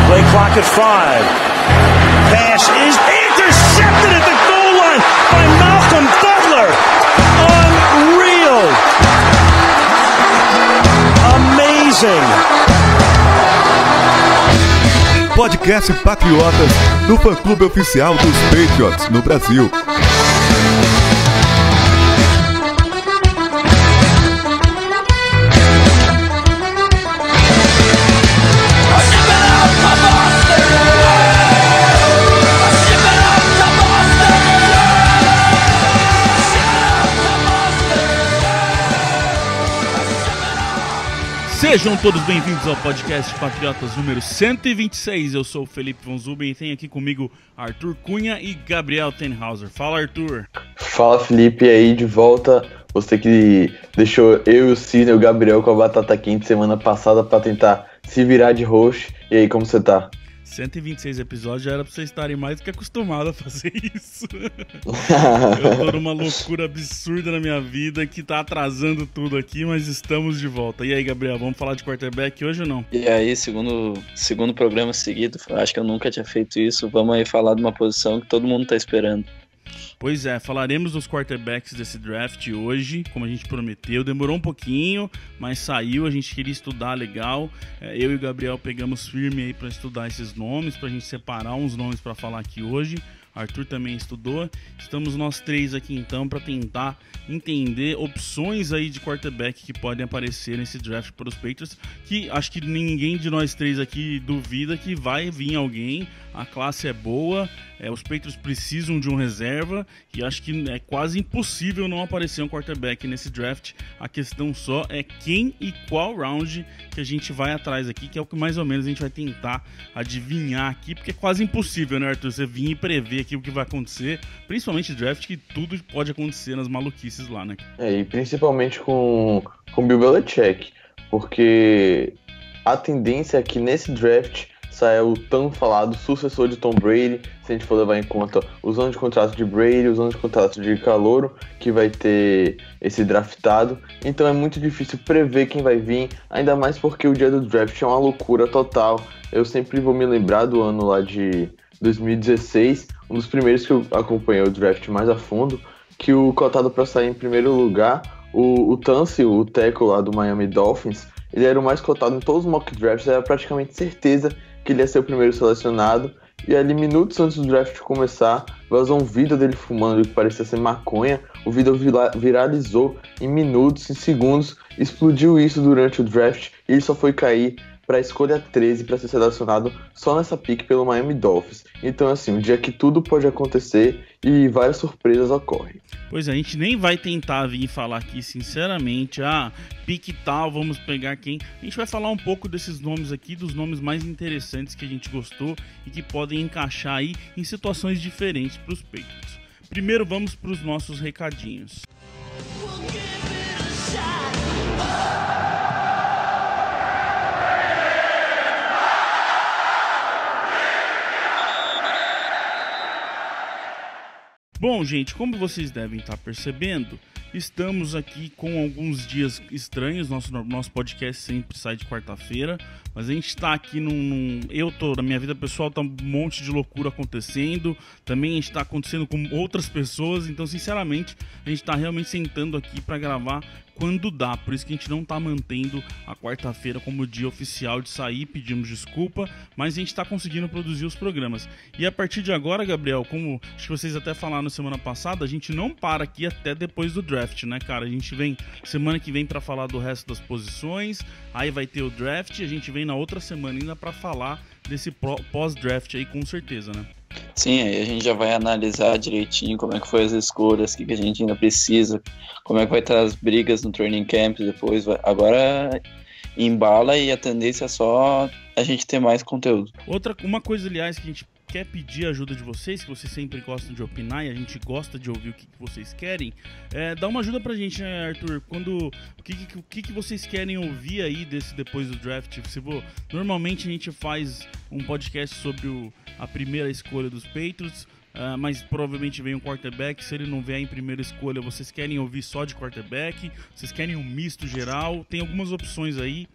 Play clock at 5. Pass is intercepted at the goal line by Malcolm Butler. Unreal. Amazing. Podcast Patriotas, do fã-clube oficial dos Patriots no Brasil. Sejam todos bem-vindos ao podcast Patriotas número 126. Eu sou o Felipe Von Zuben e tem aqui comigo Arthur Cunha e Gabriel Tenhauser. Fala, Arthur. Fala, Felipe, e aí de volta. Você que deixou eu e o Cine e o Gabriel com a batata quente semana passada pra tentar se virar de host. E aí, como você tá? 126 episódios já era pra vocês estarem mais do que acostumados a fazer isso. Eu tô numa loucura absurda na minha vida que tá atrasando tudo aqui, mas estamos de volta. E aí, Gabriel, vamos falar de quarterback hoje ou não? E aí, segundo programa seguido, acho que eu nunca tinha feito isso. Vamos aí falar de uma posição que todo mundo tá esperando. Pois é, falaremos dos quarterbacks desse draft hoje, como a gente prometeu. Demorou um pouquinho, mas saiu, a gente queria estudar legal. Eu e o Gabriel pegamos firme aí para estudar esses nomes, pra gente separar uns nomes para falar aqui hoje. Arthur também estudou. Estamos nós três aqui então para tentar entender opções aí de quarterback que podem aparecer nesse draft para os Patriots, que acho que ninguém de nós três aqui duvida que vai vir alguém. A classe é boa, os Patriots precisam de um reserva e acho que é quase impossível não aparecer um quarterback nesse draft. A questão só é quem e qual round que a gente vai atrás aqui, que é o que mais ou menos a gente vai tentar adivinhar aqui, porque é quase impossível, né, Arthur? Você vir e prever aqui o que vai acontecer, principalmente draft, que tudo pode acontecer nas maluquices lá, né? E principalmente com Bill Belichick, porque a tendência é que nesse draft saia o tão falado sucessor de Tom Brady, se a gente for levar em conta os anos de contrato de Brady, os anos de contrato de calouro que vai ter esse draftado. Então é muito difícil prever quem vai vir, ainda mais porque o dia do draft é uma loucura total. Eu sempre vou me lembrar do ano lá de 2016, um dos primeiros que eu acompanhei o draft mais a fundo, que o cotado para sair em primeiro lugar, o Tunsil, o tackle lá do Miami Dolphins, ele era o mais cotado em todos os mock drafts, era praticamente certeza que ele ia ser o primeiro selecionado. E ali, minutos antes do draft começar, vazou um vídeo dele fumando que parecia ser maconha. O vídeo viralizou em minutos, em segundos, explodiu isso durante o draft e ele só foi cair para a escolha 13 para ser selecionado só nessa pick pelo Miami Dolphins. Então, assim, um dia que tudo pode acontecer e várias surpresas ocorrem. Pois é, a gente nem vai tentar vir falar aqui, sinceramente, pique tal, vamos pegar quem. A gente vai falar um pouco desses nomes aqui, dos nomes mais interessantes que a gente gostou e que podem encaixar aí em situações diferentes para os Patriots. Primeiro, vamos para os nossos recadinhos. Bom, gente, como vocês devem estar percebendo, estamos aqui com alguns dias estranhos. Nosso podcast sempre sai de quarta-feira, mas a gente está aqui na minha vida pessoal, tá um monte de loucura acontecendo. Também a gente está acontecendo com outras pessoas, então, sinceramente, a gente está realmente sentando aqui para gravar quando dá, por isso que a gente não tá mantendo a quarta-feira como dia oficial de sair, pedimos desculpa, mas a gente tá conseguindo produzir os programas. E a partir de agora, Gabriel, como acho que vocês até falaram semana passada, a gente não para aqui até depois do draft, né, cara? A gente vem semana que vem pra falar do resto das posições, aí vai ter o draft, a gente vem na outra semana ainda pra falar desse pós-draft aí, com certeza, né? Sim, aí a gente já vai analisar direitinho como é que foi as escolhas, o que a gente ainda precisa, como é que vai estar as brigas no training camp depois. Agora embala e a tendência é só a gente ter mais conteúdo. Uma coisa, aliás, que a gente quer pedir a ajuda de vocês, que vocês sempre gostam de opinar e a gente gosta de ouvir o que vocês querem, dá uma ajuda pra gente, né, Arthur? O que vocês querem ouvir aí depois do draft? Normalmente a gente faz um podcast sobre a primeira escolha dos Patriots, mas provavelmente vem um quarterback. Se ele não vier em primeira escolha, vocês querem ouvir só de quarterback? Vocês querem um misto geral? Tem algumas opções aí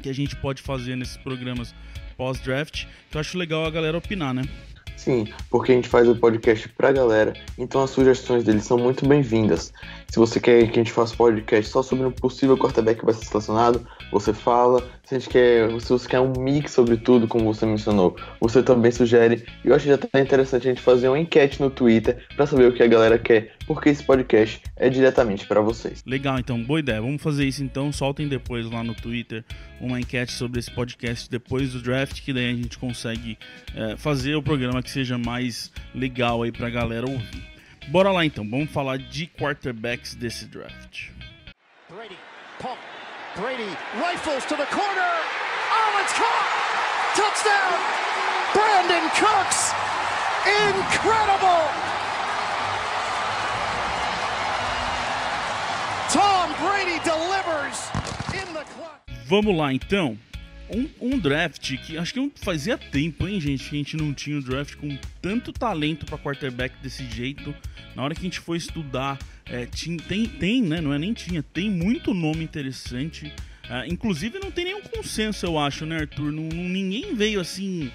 que a gente pode fazer nesses programas pós-draft, que eu acho legal a galera opinar, né? Sim, porque a gente faz o podcast pra galera, então as sugestões deles são muito bem-vindas. Se você quer que a gente faça podcast só sobre um possível quarterback que vai ser selecionado, você fala. Se você quer um mix sobre tudo, como você mencionou, você também sugere. E eu acho que já tá interessante a gente fazer uma enquete no Twitter pra saber o que a galera quer, porque esse podcast é diretamente pra vocês. Legal, então, boa ideia. Vamos fazer isso então. Soltem depois lá no Twitter uma enquete sobre esse podcast depois do draft, que daí a gente consegue fazer o programa que seja mais legal aí pra galera ouvir. Bora lá então, vamos falar de quarterbacks desse draft. Brady, pump. Brady rifles to the corner. Oh, it's caught! Touchdown! Brandon Cooks! Incredible! Tom Brady delivers in the clutch. Vamos lá então. Um draft que acho que fazia tempo, hein, gente, que a gente não tinha um draft com tanto talento para quarterback desse jeito. Na hora que a gente foi estudar, tem, né? Não é nem tinha, tem muito nome interessante. Inclusive não tem nenhum consenso, eu acho, né, Arthur? Ninguém veio assim.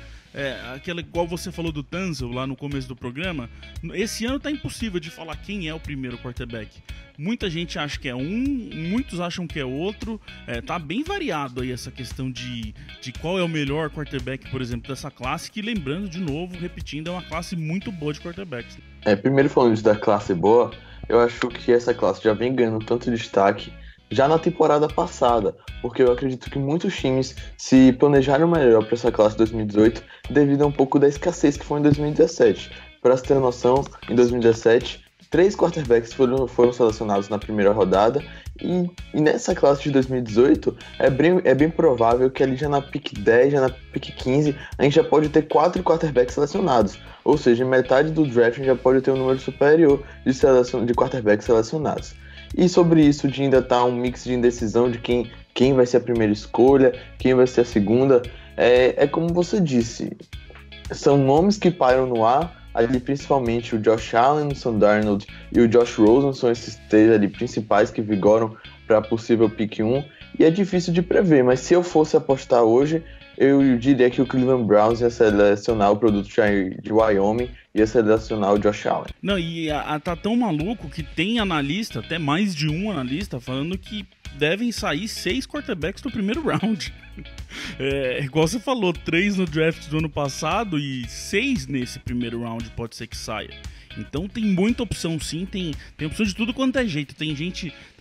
Aquela igual você falou do Tanzel lá no começo do programa. Esse ano tá impossível de falar quem é o primeiro quarterback. Muita gente acha que é muitos acham que é outro. Tá bem variado aí essa questão de qual é o melhor quarterback, por exemplo, dessa classe, que lembrando de novo, repetindo, é uma classe muito boa de quarterbacks. Primeiro falando da classe boa, eu acho que essa classe já vem ganhando tanto destaque já na temporada passada, porque eu acredito que muitos times se planejaram melhor para essa classe de 2018 devido a um pouco da escassez que foi em 2017. Para você ter noção, em 2017, 3 quarterbacks foram selecionados na primeira rodada e nessa classe de 2018 é bem provável que ali já na pick 10, já na pick 15, a gente já pode ter 4 quarterbacks selecionados. Ou seja, em metade do draft a gente já pode ter um número superior de quarterbacks selecionados. E sobre isso de ainda estar um mix de indecisão de quem vai ser a primeira escolha, quem vai ser a segunda, é como você disse, são nomes que pairam no ar, ali principalmente o Josh Allen, o Sam Darnold e o Josh Rosen são esses 3 ali principais que vigoram para a possível pick 1, e é difícil de prever, mas se eu fosse apostar hoje, eu diria que o Cleveland Browns ia selecionar o produto de Wyoming, ia selecionar o Josh Allen. Não, e tá tão maluco que tem analista, até mais de um analista, falando que devem sair 6 quarterbacks no primeiro round. Igual você falou, 3 no draft do ano passado e 6 nesse primeiro round pode ser que saia. Então tem muita opção sim, tem opção de tudo quanto é jeito. Tem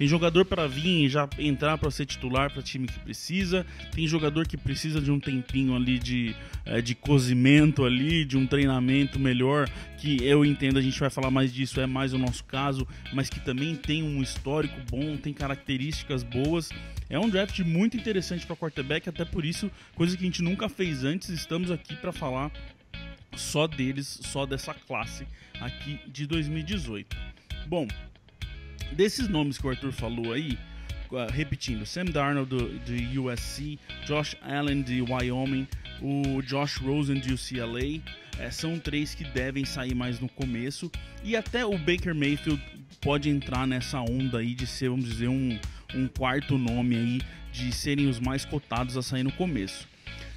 jogador para vir e já entrar para ser titular para time que precisa. Tem jogador que precisa de um tempinho ali de cozimento ali, de um treinamento melhor, que eu entendo, a gente vai falar mais disso, é mais o nosso caso, mas que também tem um histórico bom, tem características boas. É um draft muito interessante para quarterback, até por isso, coisa que a gente nunca fez antes, estamos aqui para falar só deles, só dessa classe aqui de 2018. Bom, desses nomes que o Arthur falou aí, repetindo, Sam Darnold de USC, Josh Allen de Wyoming, o Josh Rosen de UCLA, são 3 que devem sair mais no começo, e até o Baker Mayfield pode entrar nessa onda aí de ser, vamos dizer, um quarto nome aí, de serem os mais cotados a sair no começo.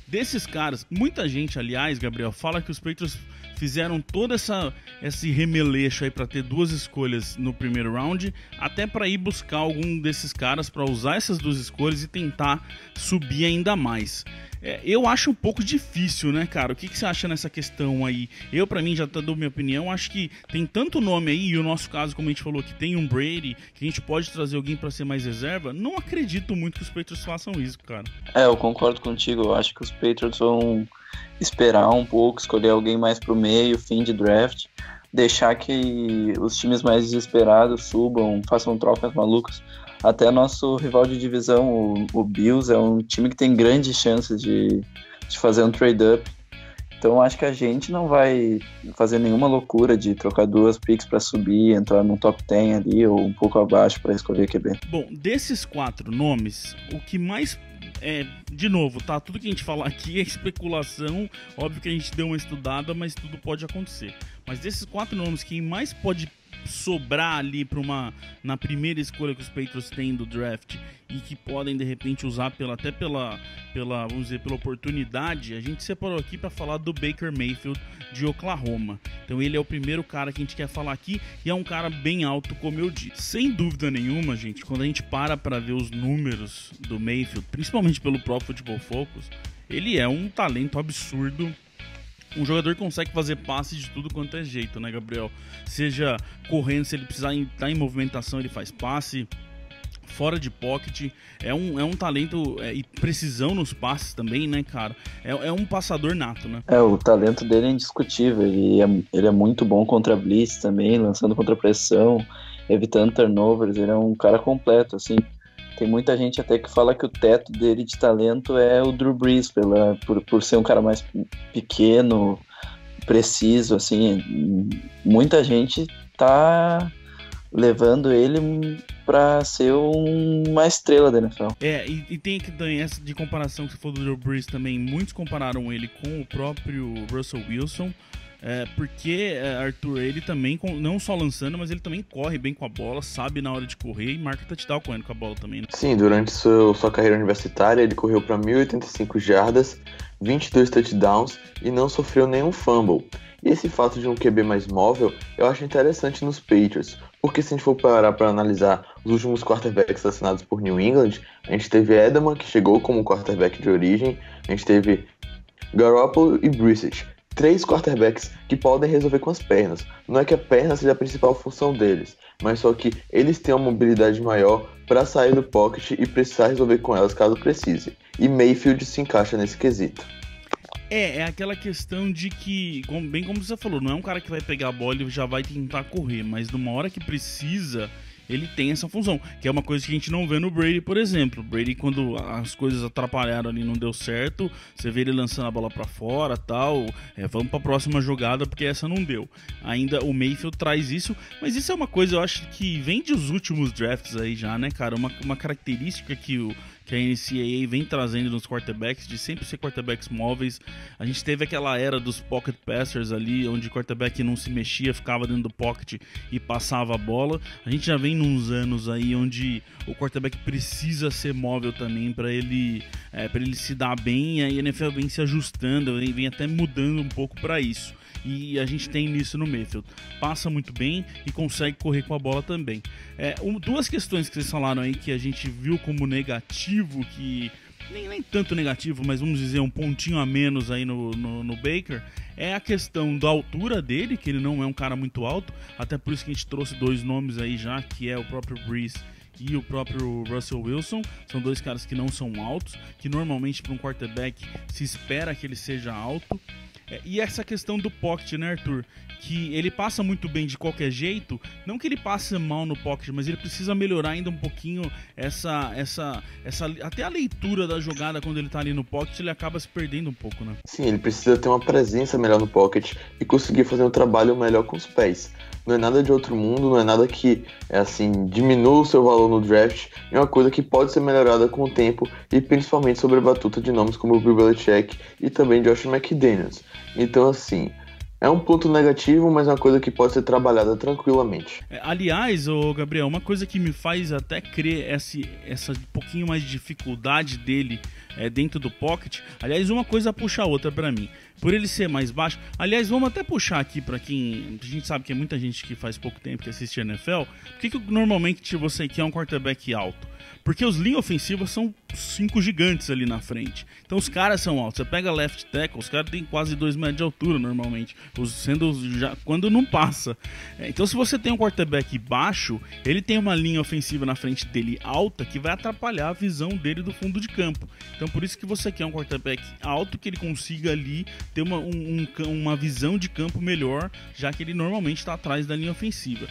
Desses caras, muita gente, aliás, Gabriel, fala que os Patriots fizeram todo esse remeleixo aí para ter 2 escolhas no primeiro round, até para ir buscar algum desses caras para usar essas 2 escolhas e tentar subir ainda mais. Eu acho um pouco difícil, né, cara? O que você acha nessa questão aí? Eu, pra mim, já dou minha opinião, acho que tem tanto nome aí, e o nosso caso, como a gente falou, que tem um Brady, que a gente pode trazer alguém pra ser mais reserva, não acredito muito que os Patriots façam isso, cara. Eu concordo contigo, eu acho que os Patriots vão esperar um pouco, escolher alguém mais pro meio, fim de draft, deixar que os times mais desesperados subam, façam trocas malucas. Até nosso rival de divisão, o Bills, é um time que tem grandes chances de fazer um trade-up. Então acho que a gente não vai fazer nenhuma loucura de trocar 2 picks para subir, entrar no top 10 ali ou um pouco abaixo para escolher QB. Bom, desses 4 nomes, o que mais... de novo, tá? Tudo que a gente falar aqui é especulação. Óbvio que a gente deu uma estudada, mas tudo pode acontecer. Mas desses 4 nomes, quem mais pode sobrar ali na primeira escolha que os Patriots têm do draft e que podem de repente usar até pela pela, vamos dizer, pela oportunidade, a gente separou aqui para falar do Baker Mayfield de Oklahoma. Então ele é o primeiro cara que a gente quer falar aqui e é um cara bem alto, como eu disse. Sem dúvida nenhuma, gente, quando a gente para ver os números do Mayfield, principalmente pelo Pro Football Focus, ele é um talento absurdo. Um jogador que consegue fazer passe de tudo quanto é jeito, né, Gabriel? Seja correndo, se ele precisar estar em movimentação, ele faz passe. Fora de pocket, é um talento e precisão nos passes também, né, cara? É um passador nato, né? O talento dele é indiscutível. Ele é muito bom contra blitz também, lançando contra pressão, evitando turnovers. Ele é um cara completo, assim. Tem muita gente até que fala que o teto dele de talento é o Drew Brees, por ser um cara mais pequeno, preciso, assim. Muita gente tá levando ele pra ser uma estrela da NFL. E tem que também essa de comparação que você falou do Drew Brees também. Muitos compararam ele com o próprio Russell Wilson. Porque, Arthur, ele também, não só lançando, mas ele também corre bem com a bola, sabe na hora de correr e marca touchdown correndo com a bola também, né? Sim, durante sua carreira universitária, ele correu para 1.085 jardas, 22 touchdowns e não sofreu nenhum fumble. E esse fato de um QB mais móvel, eu acho interessante nos Patriots, porque se a gente for parar para analisar os últimos quarterbacks assinados por New England, a gente teve Edelman, que chegou como quarterback de origem, a gente teve Garoppolo e Brissett. 3 quarterbacks que podem resolver com as pernas. Não é que a perna seja a principal função deles, mas só que eles têm uma mobilidade maior para sair do pocket e precisar resolver com elas caso precise. E Mayfield se encaixa nesse quesito. É aquela questão de que, bem como você falou, não é um cara que vai pegar a bola e já vai tentar correr, mas numa hora que precisa, ele tem essa função, que é uma coisa que a gente não vê no Brady, por exemplo. O Brady, quando as coisas atrapalharam ali, não deu certo, você vê ele lançando a bola pra fora, tal, vamos pra próxima jogada porque essa não deu. Ainda o Mayfield traz isso, mas isso é uma coisa, eu acho, que vem dos últimos drafts aí já, né, cara? Uma característica que a NCAA vem trazendo nos quarterbacks, de sempre ser quarterbacks móveis. A gente teve aquela era dos pocket passers ali, onde o quarterback não se mexia, ficava dentro do pocket e passava a bola. A gente já vem nos anos aí onde o quarterback precisa ser móvel também para ele se dar bem, e a NFL vem se ajustando, vem até mudando um pouco para isso. E a gente tem isso no Mayfield. Passa muito bem e consegue correr com a bola também. Duas questões que vocês falaram aí que a gente viu como negativo, que nem tanto negativo, mas vamos dizer um pontinho a menos aí no Baker, é a questão da altura dele, que ele não é um cara muito alto, até por isso que a gente trouxe 2 nomes aí já, que é o próprio Brees e o próprio Russell Wilson. São 2 caras que não são altos, que normalmente para um quarterback se espera que ele seja alto. E essa questão do pocket, né, Arthur? Que ele passa muito bem de qualquer jeito, não que ele passe mal no pocket, mas ele precisa melhorar ainda um pouquinho até a leitura da jogada. Quando ele tá ali no pocket, ele acaba se perdendo um pouco, né? Sim, ele precisa ter uma presença melhor no pocket e conseguir fazer um trabalho melhor com os pés. Não é nada de outro mundo, não é nada que diminua o seu valor no draft. É uma coisa que pode ser melhorada com o tempo e principalmente sobre a batuta de nomes como o Bill Belichick e também Josh McDaniels. Então, assim, é um ponto negativo, mas é uma coisa que pode ser trabalhada tranquilamente. Aliás, Gabriel, uma coisa que me faz até crer essa pouquinho mais de dificuldade dele dentro do pocket. Aliás, uma coisa puxa a outra pra mim. Por ele ser mais baixo. Aliás, vamos até puxar aqui pra quem... A gente sabe que é muita gente que faz pouco tempo que assiste a NFL. Por que normalmente você quer um quarterback alto? Porque os linhas ofensivas são 5 gigantes ali na frente. Então os caras são altos. Você pega left tackle, os caras têm quase 2 metros de altura normalmente, quando não passa. Então se você tem um quarterback baixo, ele tem uma linha ofensiva na frente dele alta que vai atrapalhar a visão dele do fundo de campo. Então por isso que você quer um quarterback alto, que ele consiga ali ter uma visão de campo melhor, já que ele normalmente está atrás da linha ofensiva.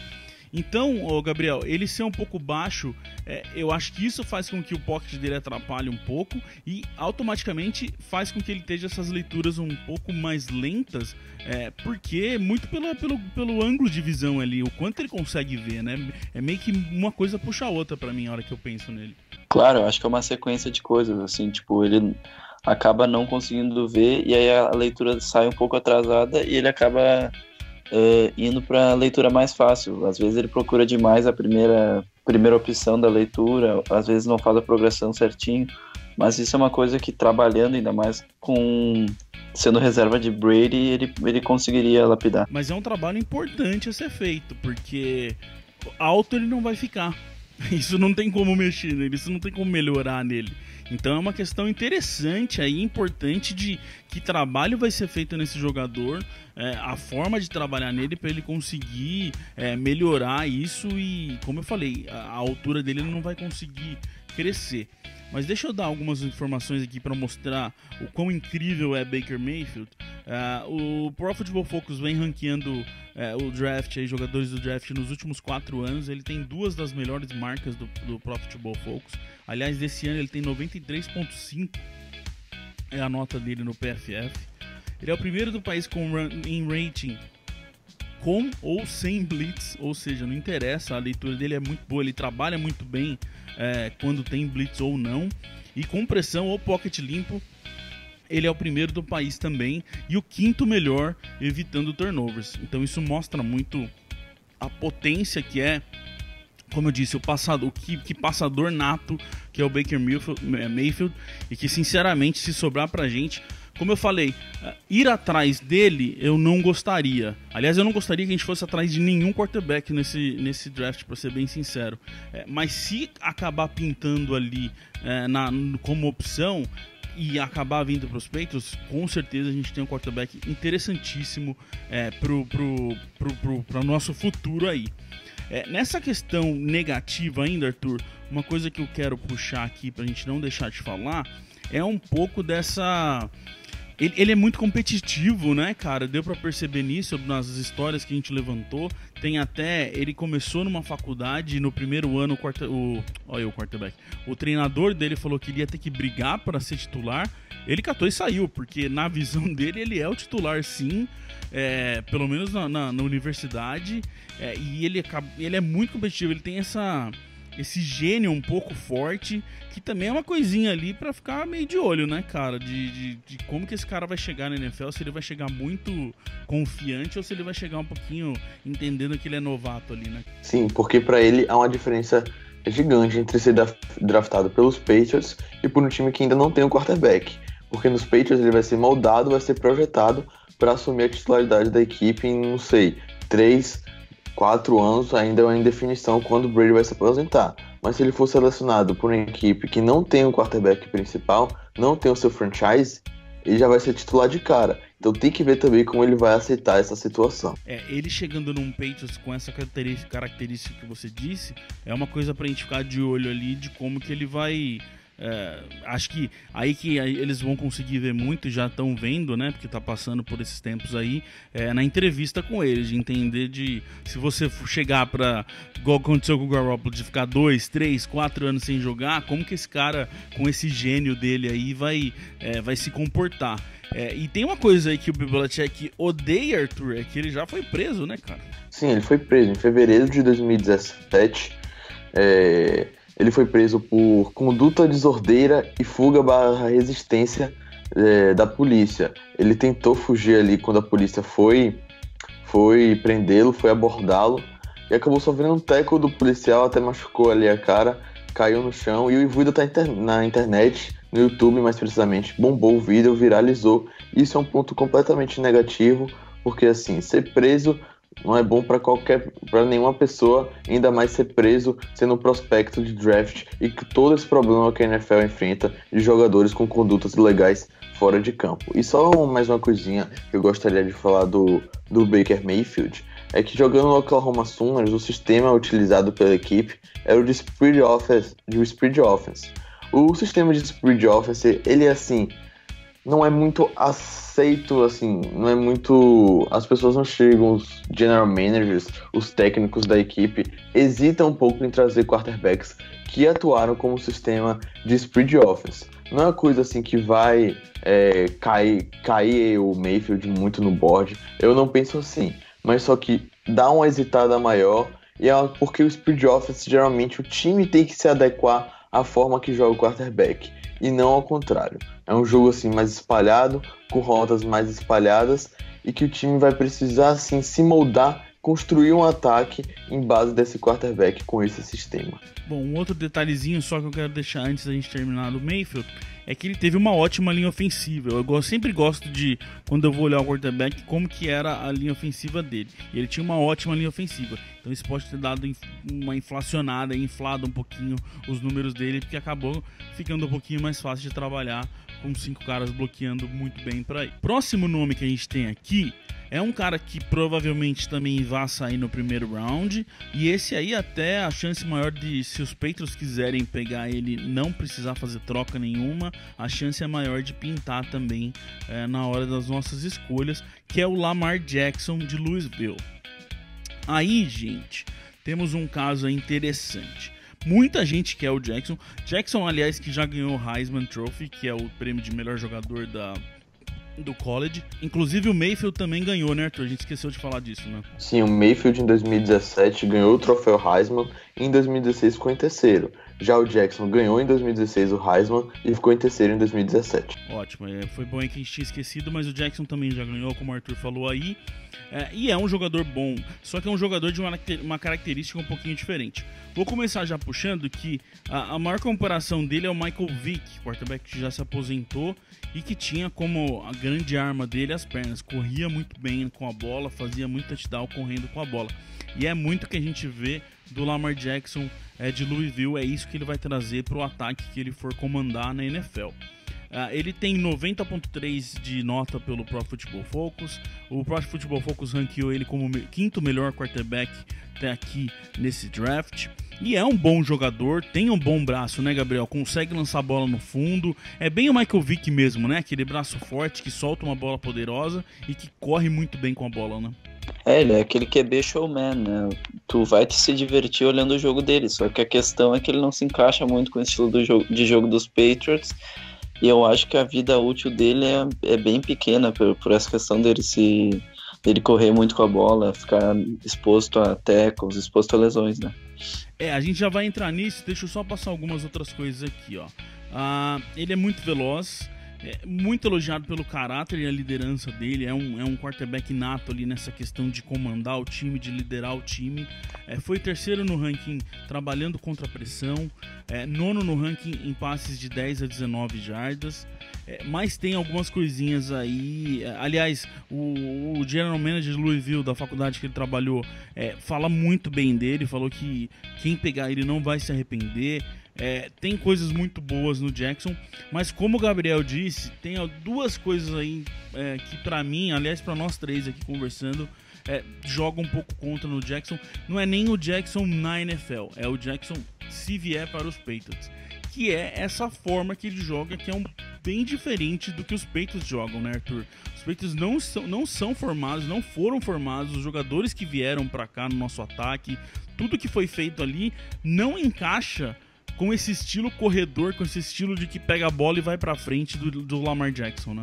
Então, Gabriel, ele ser um pouco baixo, eu acho que isso faz com que o pocket dele atrapalhe um pouco e automaticamente faz com que ele esteja essas leituras um pouco mais lentas, porque muito pelo ângulo de visão ali, o quanto ele consegue ver, né? É meio que uma coisa puxa a outra pra mim, a hora que eu penso nele. Claro, eu acho que é uma sequência de coisas, assim, tipo, ele acaba não conseguindo ver e aí a leitura sai um pouco atrasada e ele acaba... indo para a leitura mais fácil. Às vezes ele procura demais a primeira opção da leitura, às vezes não faz a progressão certinho, Mas isso é uma coisa que, trabalhando ainda mais com sendo reserva de Brady, ele conseguiria lapidar. Mas é um trabalho importante a ser feito, porque alto ele não vai ficar. Isso não tem como mexer nele, isso não tem como melhorar nele. Então é uma questão interessante aí, importante de que trabalho vai ser feito nesse jogador, a forma de trabalhar nele para ele conseguir melhorar isso e, como eu falei, a altura dele ele não vai conseguir crescer. Mas deixa eu dar algumas informações aqui para mostrar o quão incrível é Baker Mayfield. O Pro Football Focus vem ranqueando o draft, aí, jogadores do draft nos últimos 4 anos. Ele tem 2 das melhores marcas do Pro Football Focus. Aliás, desse ano ele tem 93.5, é a nota dele no PFF. Ele é o primeiro do país em rating com ou sem blitz, ou seja, não interessa, a leitura dele é muito boa, ele trabalha muito bem quando tem blitz ou não, e com pressão ou pocket limpo, ele é o primeiro do país também, e o 5º melhor evitando turnovers. Então isso mostra muito a potência que é, como eu disse, que passador nato que é o Baker Mayfield, e que sinceramente, se sobrar pra gente, como eu falei, ir atrás dele eu não gostaria. Aliás, eu não gostaria que a gente fosse atrás de nenhum quarterback nesse draft, para ser bem sincero. Mas se acabar pintando ali como opção e acabar vindo para os Patriots, com certeza a gente tem um quarterback interessantíssimo para o nosso futuro aí. Nessa questão negativa ainda, Arthur, uma coisa que eu quero puxar aqui para a gente não deixar de falar é um pouco dessa... Ele é muito competitivo, né, cara? Deu pra perceber nisso nas histórias que a gente levantou. Tem até... Ele começou numa faculdade e no primeiro ano o quarterback. O treinador dele falou que ele ia ter que brigar para ser titular. Ele catou e saiu, porque na visão dele ele é o titular, sim. Pelo menos na universidade. E ele é muito competitivo. Ele tem esse gênio um pouco forte, que também é uma coisinha ali pra ficar meio de olho, né, cara, de como que esse cara vai chegar na NFL, se ele vai chegar muito confiante ou se ele vai chegar um pouquinho entendendo que ele é novato ali, né? Sim, porque pra ele há uma diferença gigante entre ser draftado pelos Patriots e por um time que ainda não tem um quarterback, porque nos Patriots ele vai ser moldado, vai ser projetado pra assumir a titularidade da equipe em, não sei, 3-4 anos, ainda é uma indefinição quando o Brady vai se aposentar. Mas se ele for selecionado por uma equipe que não tem um quarterback principal, não tem o seu franchise, ele já vai ser titular de cara. Então tem que ver também como ele vai aceitar essa situação. Ele chegando num Patriots com essa característica que você disse, é uma coisa pra gente ficar de olho ali de como que ele vai... acho que aí que eles vão conseguir ver muito, já estão vendo, né, porque tá passando por esses tempos aí, na entrevista com eles, de entender se você chegar pra, igual aconteceu com o Garoppolo, de ficar 2, 3, 4 anos sem jogar, como que esse cara, com esse gênio dele aí, vai se comportar. E tem uma coisa aí que o Bill Belichick odeia, Arthur, é que ele já foi preso, né, cara? Sim, ele foi preso em fevereiro de 2017, ele foi preso por conduta desordeira e fuga/resistência da polícia. Ele tentou fugir ali quando a polícia foi prendê-lo, foi abordá-lo e acabou sofrendo um tackle do policial, até machucou ali a cara, caiu no chão e o vídeo tá na internet, no YouTube mais precisamente, bombou o vídeo, viralizou. Isso é um ponto completamente negativo, porque assim, ser preso não é bom para nenhuma pessoa, ainda mais ser preso sendo um prospecto de draft e que todo esse problema que a NFL enfrenta de jogadores com condutas ilegais fora de campo. E só mais uma coisinha que eu gostaria de falar do Baker Mayfield, é que jogando no Oklahoma Sooners, o sistema utilizado pela equipe era o de Spread Offense. O sistema de Spread Offense, ele assim, não é muito aceito, assim, não é muito... As pessoas não chegam, os general managers, os técnicos da equipe, hesitam um pouco em trazer quarterbacks que atuaram como sistema de Spread Offense. Não é uma coisa assim que vai cair o Mayfield muito no board, eu não penso assim, mas só que dá uma hesitada maior, e é porque o Spread Offense, geralmente o time tem que se adequar à forma que joga o quarterback, e não ao contrário. É um jogo assim mais espalhado, com rotas mais espalhadas, e que o time vai precisar assim se moldar construir um ataque em base desse quarterback com esse sistema. Bom, um outro detalhezinho só que eu quero deixar antes da gente terminar do Mayfield é que ele teve uma ótima linha ofensiva. Eu sempre gosto de, quando eu vou olhar o quarterback, como que era a linha ofensiva dele. E ele tinha uma ótima linha ofensiva. Então isso pode ter dado uma inflacionada, inflado um pouquinho os números dele, porque acabou ficando um pouquinho mais fácil de trabalhar com 5 caras bloqueando muito bem por aí. Próximo nome que a gente tem aqui é um cara que provavelmente também vai sair no primeiro round. E esse aí até a chance maior de, se os Patriots quiserem pegar ele, não precisar fazer troca nenhuma, a chance é maior de pintar também na hora das nossas escolhas, que é o Lamar Jackson de Louisville. Aí, gente, temos um caso interessante. Muita gente quer o Jackson. Jackson, aliás, que já ganhou o Heisman Trophy, que é o prêmio de melhor jogador do college. Inclusive o Mayfield também ganhou, né, Arthur? A gente esqueceu de falar disso, né? Sim, o Mayfield em 2017 ganhou o troféu Heisman e em 2016 ficou em terceiro. Já o Jackson ganhou em 2016 o Heisman e ficou em terceiro em 2017. Ótimo, foi bom que a gente tinha esquecido, mas o Jackson também já ganhou, como o Arthur falou aí. E é um jogador bom, só que é um jogador de uma característica um pouquinho diferente. Vou começar já puxando que a maior comparação dele é o Michael Vick, quarterback que já se aposentou e que tinha como a grande arma dele as pernas. Corria muito bem com a bola, fazia muito touchdown correndo com a bola. E é muito que a gente vê do Lamar Jackson de Louisville, é isso que ele vai trazer para o ataque que ele for comandar na NFL. Ele tem 90.3 de nota pelo Pro Football Focus. O Pro Football Focus ranqueou ele como o 5º melhor quarterback até aqui nesse draft. E é um bom jogador, tem um bom braço, né, Gabriel? Consegue lançar a bola no fundo. É bem o Michael Vick mesmo, né? Aquele braço forte que solta uma bola poderosa e que corre muito bem com a bola, né? Ele é aquele QB showman, né? Tu vai se divertir olhando o jogo dele, só que a questão é que ele não se encaixa muito com o estilo de jogo dos Patriots, e eu acho que a vida útil dele é bem pequena por essa questão dele correr muito com a bola, ficar exposto a tackles, exposto a lesões, né? A gente já vai entrar nisso, deixa eu só passar algumas outras coisas aqui, ó. Ele é muito veloz, muito elogiado pelo caráter e a liderança dele, é um quarterback nato ali nessa questão de comandar o time, de liderar o time. Foi terceiro no ranking trabalhando contra a pressão, nono no ranking em passes de 10 a 19 jardas, mas tem algumas coisinhas aí. Aliás, o General Manager de Louisville, da faculdade que ele trabalhou, fala muito bem dele, falou que quem pegar ele não vai se arrepender. Tem coisas muito boas no Jackson, mas como o Gabriel disse, tem duas coisas aí que pra mim, aliás pra nós três aqui conversando, joga um pouco contra no Jackson. Não é nem o Jackson na NFL, é o Jackson se vier para os Patriots, que é essa forma que ele joga, que é bem diferente do que os Patriots jogam, né, Arthur? Os Patriots não são formados, não foram formados, os jogadores que vieram pra cá no nosso ataque, tudo que foi feito ali não encaixa com esse estilo corredor, com esse estilo de que pega a bola e vai pra frente do Lamar Jackson, né?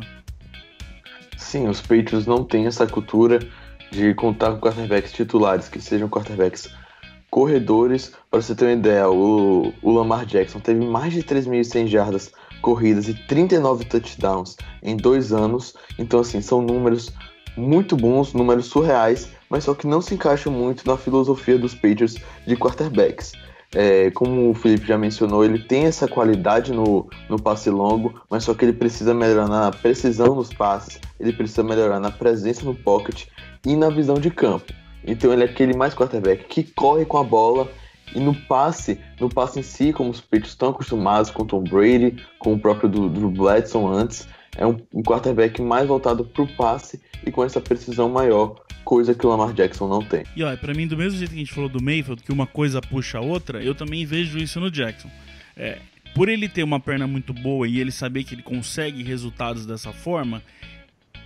Sim, os Patriots não têm essa cultura de contar com quarterbacks titulares, que sejam quarterbacks corredores. Para você ter uma ideia, o Lamar Jackson teve mais de 3.100 jardas corridas e 39 touchdowns em 2 anos. Então, assim, são números muito bons, números surreais, mas só que não se encaixam muito na filosofia dos Patriots de quarterbacks. Como o Felipe já mencionou, ele tem essa qualidade no passe longo, mas só que ele precisa melhorar na precisão nos passes, ele precisa melhorar na presença no pocket e na visão de campo. Então ele é aquele mais quarterback que corre com a bola, e no passe em si, como os Patriots estão acostumados com Tom Brady, com o próprio Drew Bledsoe antes, é um quarterback mais voltado para o passe e com essa precisão maior, coisa que o Lamar Jackson não tem. E ó, pra mim, do mesmo jeito que a gente falou do Mayfield, que uma coisa puxa a outra, eu também vejo isso no Jackson. Por ele ter uma perna muito boa e ele saber que ele consegue resultados dessa forma,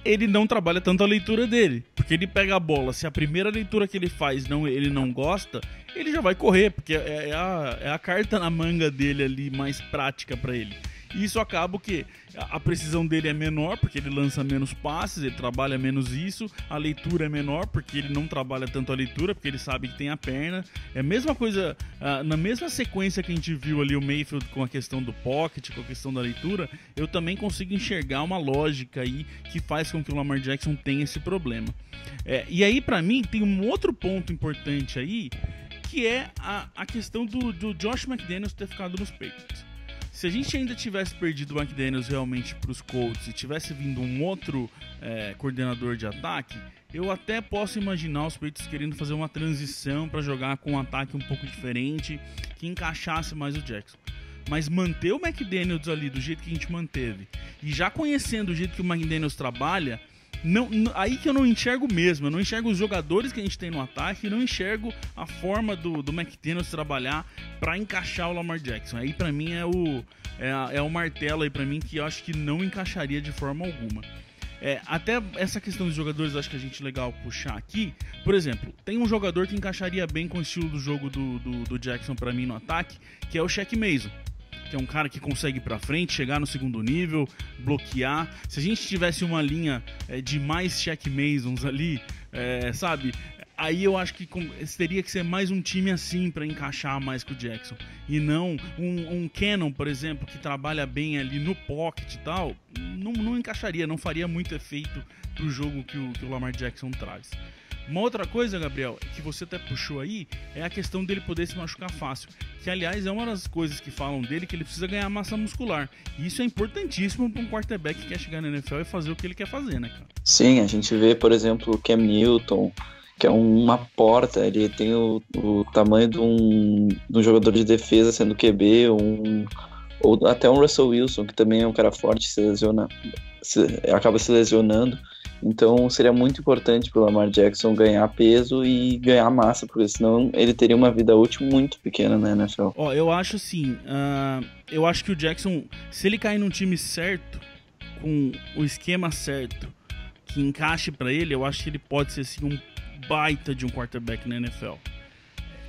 ele não trabalha tanto a leitura dele, porque ele pega a bola, se a primeira leitura que ele faz ele não gosta, ele já vai correr, porque é a carta na manga dele ali mais prática pra ele. E isso acaba que a precisão dele é menor, porque ele lança menos passes, ele trabalha menos isso, a leitura é menor, porque ele não trabalha tanto a leitura, porque ele sabe que tem a perna. É a mesma coisa, na mesma sequência que a gente viu ali o Mayfield com a questão do pocket, com a questão da leitura, eu também consigo enxergar uma lógica aí que faz com que o Lamar Jackson tenha esse problema. E aí, pra mim, tem um outro ponto importante aí, que é a questão do Josh McDaniels ter ficado nos Patriots. Se a gente ainda tivesse perdido o McDaniels realmente para os Colts e tivesse vindo um outro coordenador de ataque, eu até posso imaginar os Patriots querendo fazer uma transição para jogar com um ataque um pouco diferente, que encaixasse mais o Jackson. Mas manter o McDaniels ali do jeito que a gente manteve, e já conhecendo o jeito que o McDaniels trabalha, aí que eu não enxergo mesmo. Eu não enxergo os jogadores que a gente tem no ataque, e não enxergo a forma do McDaniels trabalhar para encaixar o Lamar Jackson. Aí pra mim é o martelo aí pra mim, que eu acho que não encaixaria de forma alguma. Até essa questão dos jogadores, eu acho que a gente legal puxar aqui. Por exemplo, tem um jogador que encaixaria bem com o estilo do jogo do Jackson pra mim no ataque, que é o Shaq Mason, que é um cara que consegue ir pra frente, chegar no segundo nível, bloquear. Se a gente tivesse uma linha de mais Shaq Masons ali, sabe? Aí eu acho que teria que ser mais um time assim pra encaixar mais com o Jackson. E não um Cannon, por exemplo, que trabalha bem ali no pocket e tal. Não encaixaria, não faria muito efeito pro jogo que o Lamar Jackson traz. Uma outra coisa, Gabriel, que você até puxou aí, é a questão dele poder se machucar fácil. Que, aliás, é uma das coisas que falam dele, que ele precisa ganhar massa muscular. E isso é importantíssimo para um quarterback que quer chegar na NFL e fazer o que ele quer fazer, né, cara? Sim, a gente vê, por exemplo, o Cam Newton, que é uma porta, ele tem o tamanho de um jogador de defesa sendo QB, ou até um Russell Wilson, que também é um cara forte, acaba se lesionando. Então seria muito importante para o Lamar Jackson ganhar peso e ganhar massa, porque senão ele teria uma vida útil muito pequena na NFL. Eu acho assim, eu acho que o Jackson, se ele cair num time certo, com o esquema certo, que encaixe para ele, eu acho que ele pode ser assim, um baita de um quarterback na NFL.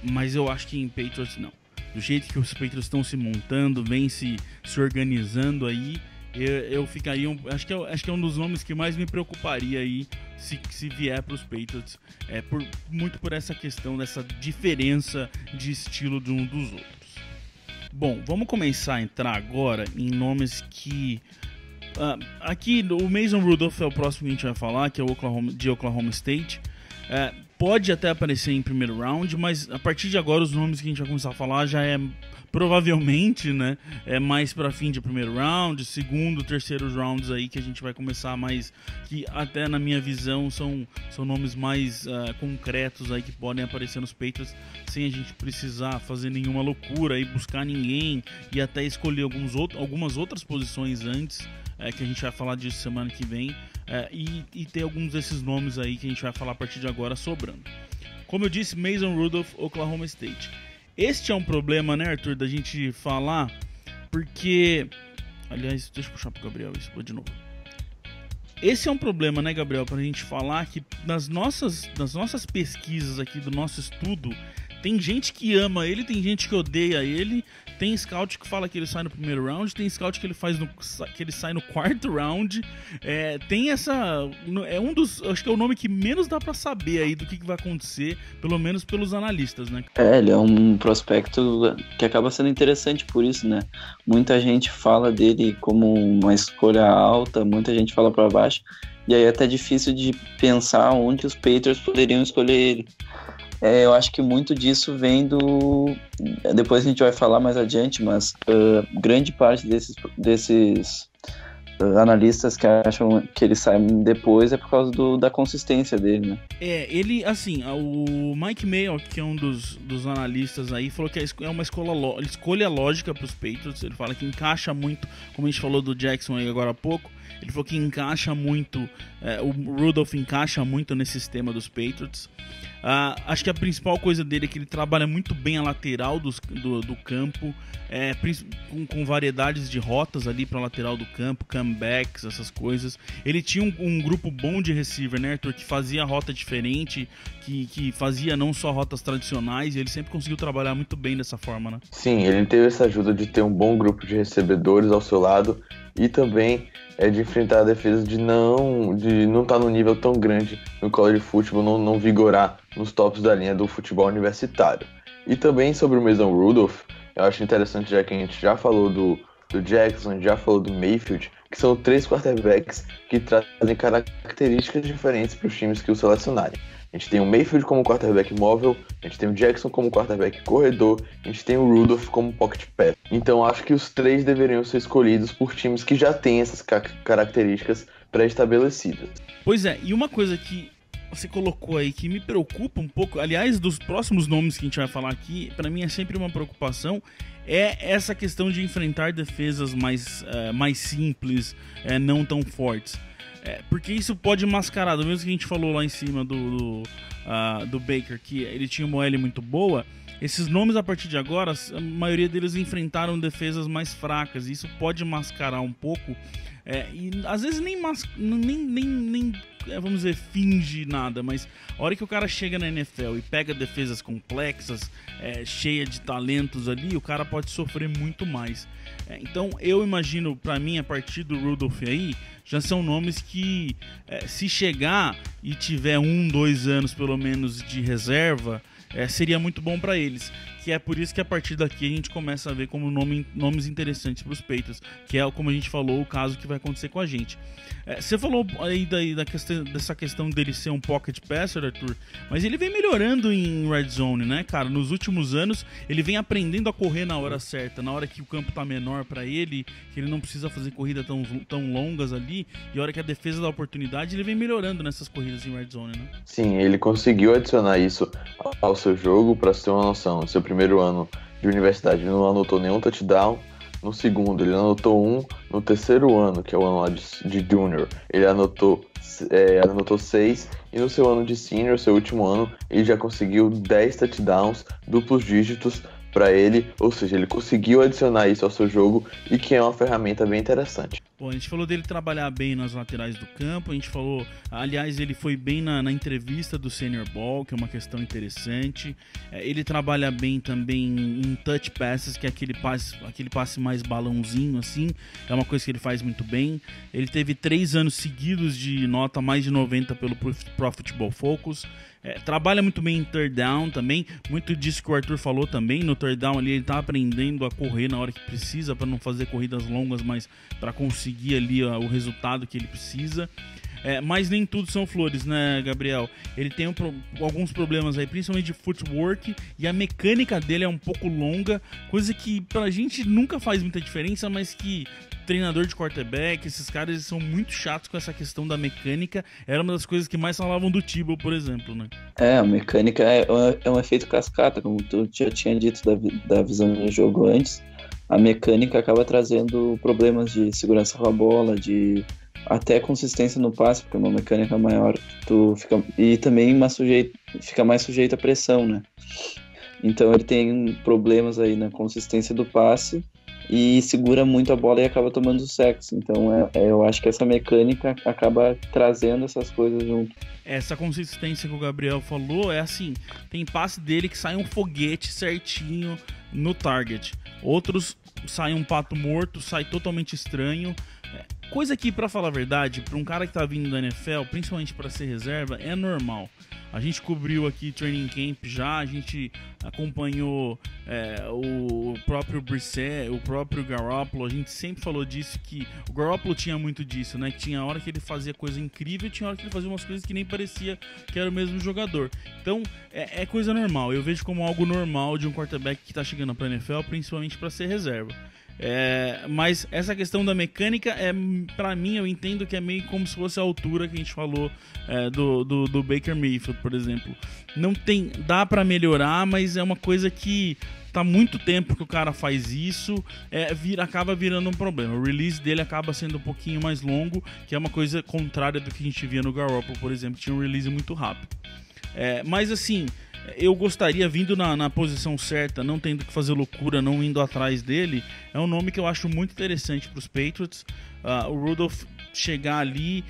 Mas eu acho que em Patriots não. Do jeito que os Patriots estão se montando, vem se organizando aí, eu ficaria, acho que é um dos nomes que mais me preocuparia aí se vier para os Patriots, muito por essa questão dessa diferença de estilo de um dos outros. Bom, vamos começar a entrar agora em nomes que aqui o Mason Rudolph é o próximo que a gente vai falar, que é de Oklahoma State. Pode até aparecer em primeiro round, mas a partir de agora os nomes que a gente vai começar a falar já é provavelmente, né, mais para fim de primeiro round, segundo, terceiro rounds aí que a gente vai começar mais, que até na minha visão são nomes mais concretos aí que podem aparecer nos Patriots sem a gente precisar fazer nenhuma loucura e buscar ninguém e até escolher algumas outras posições antes, que a gente vai falar disso semana que vem, e ter alguns desses nomes aí que a gente vai falar a partir de agora sobrando. Como eu disse, Mason Rudolph, Oklahoma State. Este é um problema, né, Arthur, da gente falar, porque... Aliás, deixa eu puxar pro Gabriel isso, vou de novo. Esse é um problema, né, Gabriel, pra gente falar que nas nossas pesquisas aqui, do nosso estudo, tem gente que ama ele, tem gente que odeia ele, tem scout que fala que ele sai no primeiro round, tem scout que ele sai no quarto round, tem essa... acho que é o nome que menos dá pra saber aí do que vai acontecer, pelo menos pelos analistas, né? Ele é um prospecto que acaba sendo interessante por isso, né? Muita gente fala dele como uma escolha alta, muita gente fala pra baixo, e aí é até difícil de pensar onde os Patriots poderiam escolher ele. Eu acho que muito disso vem do... Depois a gente vai falar mais adiante, mas grande parte desses analistas que acham que ele sai depois é por causa da consistência dele, né? Ele, assim, o Mike Mayock, que é um dos analistas aí, falou que é uma escolha lógica para os Patriots. Ele fala que encaixa muito, como a gente falou do Jackson aí agora há pouco, Ele falou que encaixa muito, o Rudolph encaixa muito nesse sistema dos Patriots. Acho que a principal coisa dele é que ele trabalha muito bem a lateral do campo, com variedades de rotas ali para a lateral do campo, comebacks, essas coisas. Ele tinha um grupo bom de receiver, né, Arthur, que fazia rota diferente, que fazia não só rotas tradicionais, e ele sempre conseguiu trabalhar muito bem dessa forma, né? Sim, ele teve essa ajuda de ter um bom grupo de recebedores ao seu lado e também de enfrentar a defesa de não estar num nível tão grande no college football, não vigorar nos tops da linha do futebol universitário. E também sobre o Mason Rudolph, eu acho interessante, já que a gente já falou do Jackson, já falou do Mayfield, que são 3 quarterbacks que trazem características diferentes para os times que o selecionarem. A gente tem o Mayfield como quarterback móvel, a gente tem o Jackson como quarterback corredor, a gente tem o Rudolph como pocket pass. Então acho que os 3 deveriam ser escolhidos por times que já têm essas características pré-estabelecidas. Pois é, e uma coisa que você colocou aí que me preocupa um pouco, aliás, dos próximos nomes que a gente vai falar aqui, para mim é sempre uma preocupação, é essa questão de enfrentar defesas mais simples, não tão fortes. Porque isso pode mascarar, do mesmo que a gente falou lá em cima do Baker, que ele tinha uma OL muito boa. Esses nomes, a partir de agora, a maioria deles enfrentaram defesas mais fracas, e isso pode mascarar um pouco, e às vezes nem vamos dizer, finge nada, mas a hora que o cara chega na NFL e pega defesas complexas, cheia de talentos ali, o cara pode sofrer muito mais. Então eu imagino, pra mim, a partir do Rudolph aí, já são nomes que, se chegar e tiver 1-2 anos pelo menos de reserva, seria muito bom para eles. Que é por isso que a partir daqui a gente começa a ver como nomes interessantes para os Patriots, que é, como a gente falou, o caso que vai acontecer com a gente. Você falou aí dessa questão dele ser um pocket passer, Arthur, mas ele vem melhorando em red zone, né, cara? Nos últimos anos ele vem aprendendo a correr na hora certa, na hora que o campo tá menor para ele, que ele não precisa fazer corridas tão longas ali, e a hora que a defesa dá oportunidade, ele vem melhorando nessas corridas em red zone, né? Sim, ele conseguiu adicionar isso ao seu jogo. Para você ter uma noção, no seu primeiro ano de universidade ele não anotou nenhum touchdown, no segundo ele anotou um, no terceiro ano, que é o ano lá de junior, ele anotou 6, e no seu ano de senior, seu último ano, ele já conseguiu 10 touchdowns, duplos dígitos para ele, ou seja, ele conseguiu adicionar isso ao seu jogo, e que é uma ferramenta bem interessante. Bom, a gente falou dele trabalhar bem nas laterais do campo, a gente falou, aliás, ele foi bem na entrevista do Senior Bowl, que é uma questão interessante. Ele trabalha bem também em touch passes, que é aquele passe mais balãozinho, assim, é uma coisa que ele faz muito bem. Ele teve 3 anos seguidos de nota mais de 90 pelo Pro Football Focus. Trabalha muito bem em third down também, muito disso que o Arthur falou também. No third down ali ele tá aprendendo a correr na hora que precisa, para não fazer corridas longas, mas para conseguir ali o resultado que ele precisa. Mas nem tudo são flores, né, Gabriel? Ele tem alguns problemas aí, principalmente de footwork, e a mecânica dele é um pouco longa, coisa que pra gente nunca faz muita diferença, mas que treinador de quarterback, esses caras, eles são muito chatos com essa questão da mecânica. Era uma das coisas que mais falavam do Tebow, por exemplo, né? A mecânica é um efeito cascata, como tu já tinha dito da visão de jogo antes. A mecânica acaba trazendo problemas de segurança com a bola, de até consistência no passe, porque é uma mecânica maior, e também fica mais sujeito à pressão, né? Então ele tem problemas aí na consistência do passe e segura muito a bola e acaba tomando o sexo. Então eu acho que essa mecânica acaba trazendo essas coisas junto. Essa consistência que o Gabriel falou é assim, tem passe dele que sai um foguete certinho no target, outros sai um pato morto, sai totalmente estranho. Coisa que, pra falar a verdade, pra um cara que tá vindo da NFL, principalmente pra ser reserva, é normal. A gente cobriu aqui training camp já, a gente acompanhou o próprio Brissett, o próprio Garoppolo, a gente sempre falou disso, que o Garoppolo tinha muito disso, né? Que tinha hora que ele fazia coisa incrível e tinha hora que ele fazia umas coisas que nem parecia que era o mesmo jogador. Então, é coisa normal. Eu vejo como algo normal de um quarterback que tá chegando pra NFL, principalmente pra ser reserva. Mas essa questão da mecânica, pra mim, eu entendo que é meio como se fosse a altura que a gente falou do Baker Mayfield, por exemplo. Dá pra melhorar, mas é uma coisa que tá muito tempo que o cara faz isso, acaba virando um problema. O release dele acaba sendo um pouquinho mais longo, que é uma coisa contrária do que a gente via no Garoppolo, por exemplo, que tinha um release muito rápido. Mas assim, eu gostaria, vindo na posição certa, não tendo que fazer loucura, não indo atrás dele, é um nome que eu acho muito interessante para os Patriots. O Rudolph chegar ali,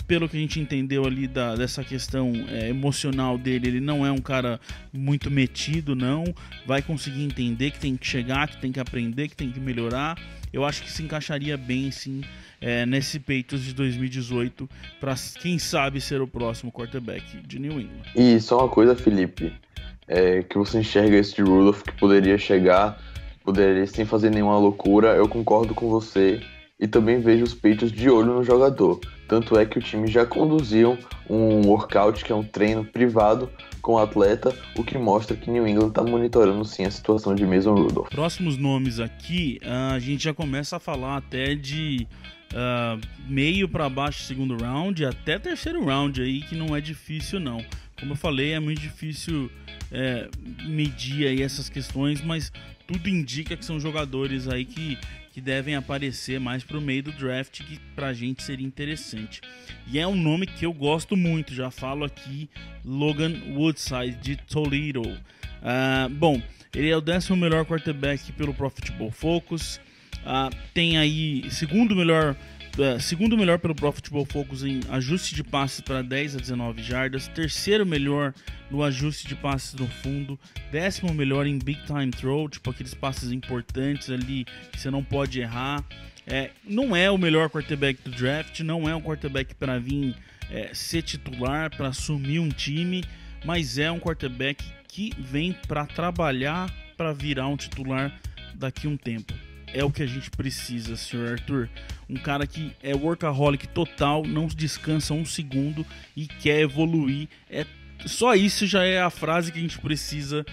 pelo que a gente entendeu ali dessa questão emocional dele, ele não é um cara muito metido, não. Vai conseguir entender que tem que chegar, que tem que aprender, que tem que melhorar. Eu acho que se encaixaria bem, sim, nesse Patriots de 2018, para quem sabe ser o próximo quarterback de New England. E só uma coisa, Felipe, que você enxerga esse de Rudolph que poderia chegar, poderia sem fazer nenhuma loucura. Eu concordo com você e também vejo os Patriots de olho no jogador. Tanto é que o time já conduziu um workout, que é um treino privado com o atleta, o que mostra que New England está monitorando sim a situação de Mason Rudolph. Próximos nomes aqui, a gente já começa a falar até de meio para baixo segundo round, até terceiro round aí, que não é difícil não. Como eu falei, é muito difícil medir aí essas questões, mas tudo indica que são jogadores aí que devem aparecer mais pro meio do draft, que pra gente seria interessante. E é um nome que eu gosto muito, já falo aqui, Logan Woodside, de Toledo. Bom, ele é o 10º melhor quarterback pelo Pro Football Focus, tem aí segundo melhor pelo Pro Football Focus em ajuste de passes para 10 a 19 jardas, terceiro melhor no ajuste de passes no fundo, 10º melhor em Big Time Throw, tipo aqueles passes importantes ali que você não pode errar. Não é o melhor quarterback do draft, não é um quarterback para vir ser titular, para assumir um time, mas é um quarterback que vem para trabalhar para virar um titular daqui a um tempo. É o que a gente precisa, Sr. Arthur. Um cara que é workaholic total, não descansa um segundo e quer evoluir. Só isso já é a frase que a gente precisa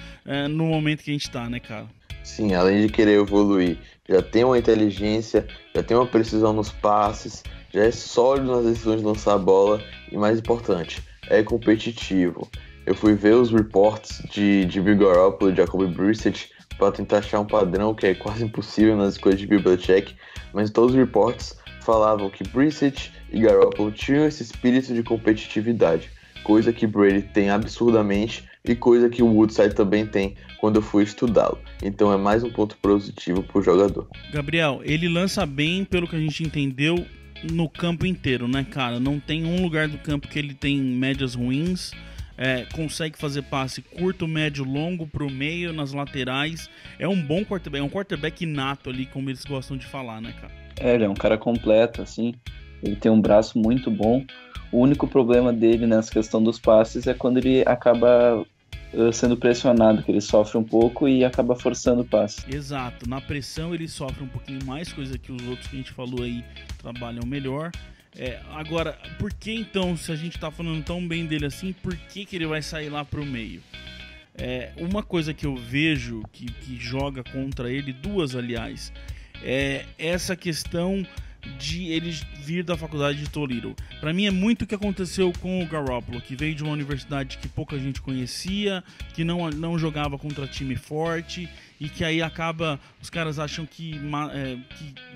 no momento que a gente tá, né, cara? Sim, além de querer evoluir, já tem uma inteligência, já tem uma precisão nos passes, já é sólido nas decisões de lançar a bola e, mais importante, é competitivo. Eu fui ver os reports de Bill Garoppolo e Jacoby Brissett para tentar achar um padrão que é quase impossível nas escolhas de Bill Belichick, mas todos os reports falavam que Brissett e Garoppolo tinham esse espírito de competitividade, coisa que Brady tem absurdamente e coisa que o Woodside também tem quando eu fui estudá-lo. Então é mais um ponto positivo para o jogador. Gabriel, ele lança bem, pelo que a gente entendeu, no campo inteiro, né, cara? Não tem um lugar do campo que ele tem médias ruins. Consegue fazer passe curto, médio, longo, pro meio, nas laterais. É um bom quarterback, é um quarterback nato ali, como eles gostam de falar, né, cara? Ele é um cara completo, assim. Ele tem um braço muito bom. O único problema dele nessa questão dos passes é quando ele acaba sendo pressionado, que ele sofre um pouco e acaba forçando o passe. Exato, na pressão ele sofre um pouquinho mais, coisa que os outros que a gente falou aí trabalham melhor. Agora, por que então, se a gente tá falando tão bem dele assim, por que ele vai sair lá pro meio? Uma coisa que eu vejo que joga contra ele, duas aliás, é essa questão de ele vir da faculdade de Toledo. Para mim é muito o que aconteceu com o Garoppolo, que veio de uma universidade que pouca gente conhecia, que não jogava contra time forte, e que aí acaba, os caras acham que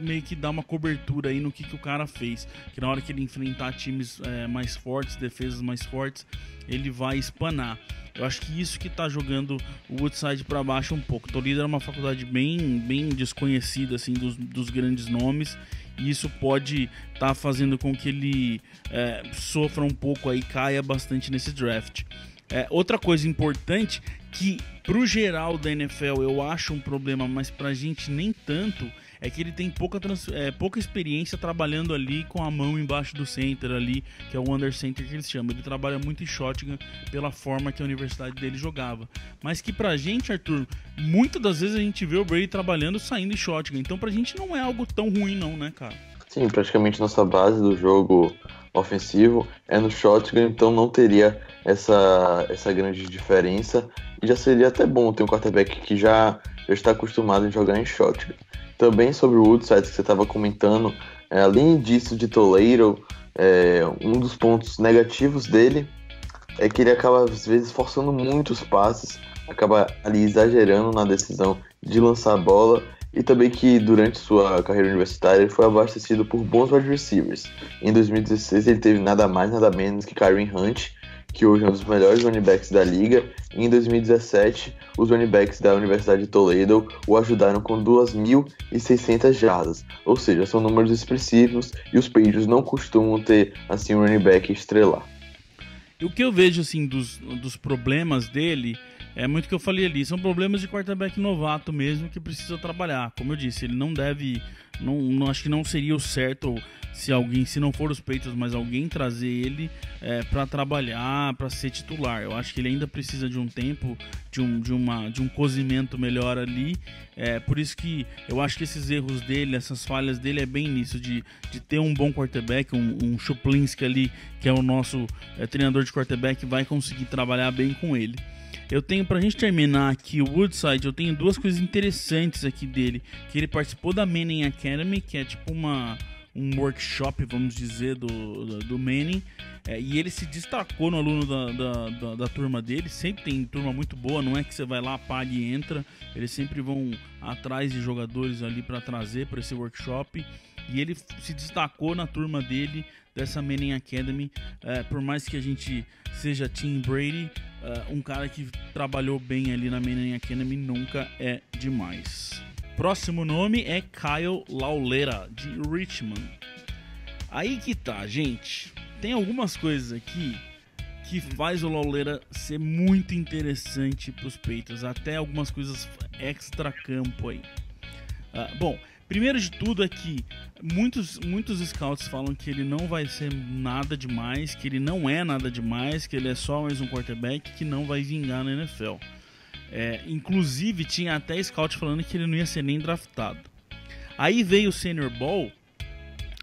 meio que dá uma cobertura aí no que o cara fez, que na hora que ele enfrentar times mais fortes, defesas mais fortes, ele vai espanar. Eu acho que isso que tá jogando o Woodside para baixo um pouco. Toledo era uma faculdade bem desconhecida assim, dos grandes nomes, e isso pode estar fazendo com que ele sofra um pouco aí, caia bastante nesse draft. Outra coisa importante, que pro geral da NFL eu acho um problema, mas pra gente nem tanto, é que ele tem pouca experiência trabalhando ali com a mão embaixo do center ali, que é o under center que eles chamam. Ele trabalha muito em shotgun pela forma que a universidade dele jogava. Mas que pra gente, Arthur, muitas das vezes a gente vê o Brady trabalhando saindo em shotgun. Então pra gente não é algo tão ruim não, né, cara? Sim, praticamente nossa base do jogo ofensivo é no shotgun, então não teria essa grande diferença. E já seria até bom ter um quarterback que já está acostumado em jogar em shotgun. também sobre o Woodside que você estava comentando, além disso de Toledo, um dos pontos negativos dele é que ele acaba às vezes forçando muitos passes, acaba ali exagerando na decisão de lançar a bola, e também que durante sua carreira universitária ele foi abastecido por bons wide receivers. Em 2016 ele teve nada mais nada menos que Kareem Hunt, que hoje é um dos melhores running backs da liga, e em 2017 os running backs da Universidade de Toledo o ajudaram com 2.600 jardas, ou seja, são números expressivos e os Patriots não costumam ter assim um running back estrelar. E o que eu vejo assim dos problemas dele é muito o que eu falei ali, são problemas de quarterback novato mesmo que precisa trabalhar. Como eu disse, ele não deve, não acho que não seria o certo se não for os Patriots, mas alguém trazer ele para trabalhar, para ser titular. Eu acho que ele ainda precisa de um tempo, de um cozimento melhor ali. Por isso que eu acho que esses erros dele, essas falhas dele é bem nisso, de ter um bom quarterback, um Chuplinski ali, que é o nosso treinador de quarterback, vai conseguir trabalhar bem com ele. Eu tenho, pra gente terminar aqui o Woodside, eu tenho duas coisas interessantes aqui dele, que ele participou da Manning Academy, que é tipo um workshop, vamos dizer, do Manning, e ele se destacou no aluno da turma dele. Sempre tem turma muito boa, não é que você vai lá, paga e entra, eles sempre vão atrás de jogadores ali para trazer para esse workshop, e ele se destacou na turma dele, dessa Manning Academy. Por mais que a gente seja Team Brady, um cara que trabalhou bem ali na Manning Academy nunca é demais. Próximo nome é Kyle Lauletta, de Richmond. Aí que tá, gente. Tem algumas coisas aqui que faz o Lauletta ser muito interessante pros Patriots, até algumas coisas extra-campo aí. Bom, primeiro de tudo é que muitos scouts falam que ele não vai ser nada demais, que ele não é nada demais, que ele é só mais um quarterback que não vai vingar na NFL. Inclusive tinha até scout falando que ele não ia ser nem draftado. Aí veio o Senior Bowl,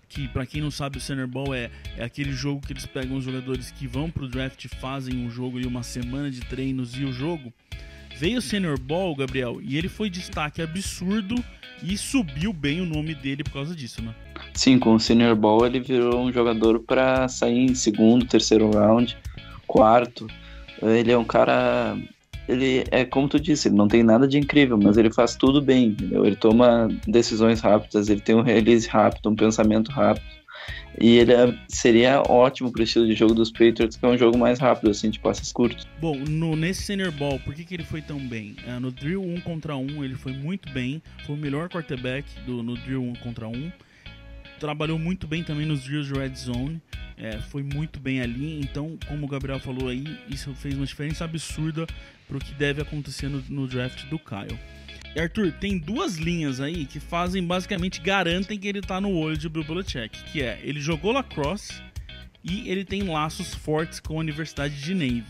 que pra quem não sabe, o Senior Bowl é aquele jogo que eles pegam os jogadores que vão pro draft, fazem um jogo e uma semana de treinos e o jogo. Veio o Senior Bowl, Gabriel, e ele foi destaque absurdo e subiu bem o nome dele por causa disso, né? Sim, com o Senior Bowl ele virou um jogador para sair em segundo, terceiro round, quarto. Ele é um cara... Ele é como tu disse, ele não tem nada de incrível, mas ele faz tudo bem, entendeu? Ele toma decisões rápidas, ele tem um release rápido, um pensamento rápido. E ele seria ótimo pro estilo de jogo dos Patriots, que é um jogo mais rápido, assim, de passes curtos. Bom, nesse Senior Bowl, por que ele foi tão bem? No drill 1 contra 1, ele foi muito bem. Foi o melhor quarterback no drill 1 contra 1. Trabalhou muito bem também nos drills de Red Zone. Foi muito bem ali. Então, como o Gabriel falou aí, isso fez uma diferença absurda pro que deve acontecer no draft do Kyle. E Arthur, tem duas linhas aí que garantem que ele tá no olho de Bill Belichick, que ele jogou lacrosse e ele tem laços fortes com a Universidade de Navy.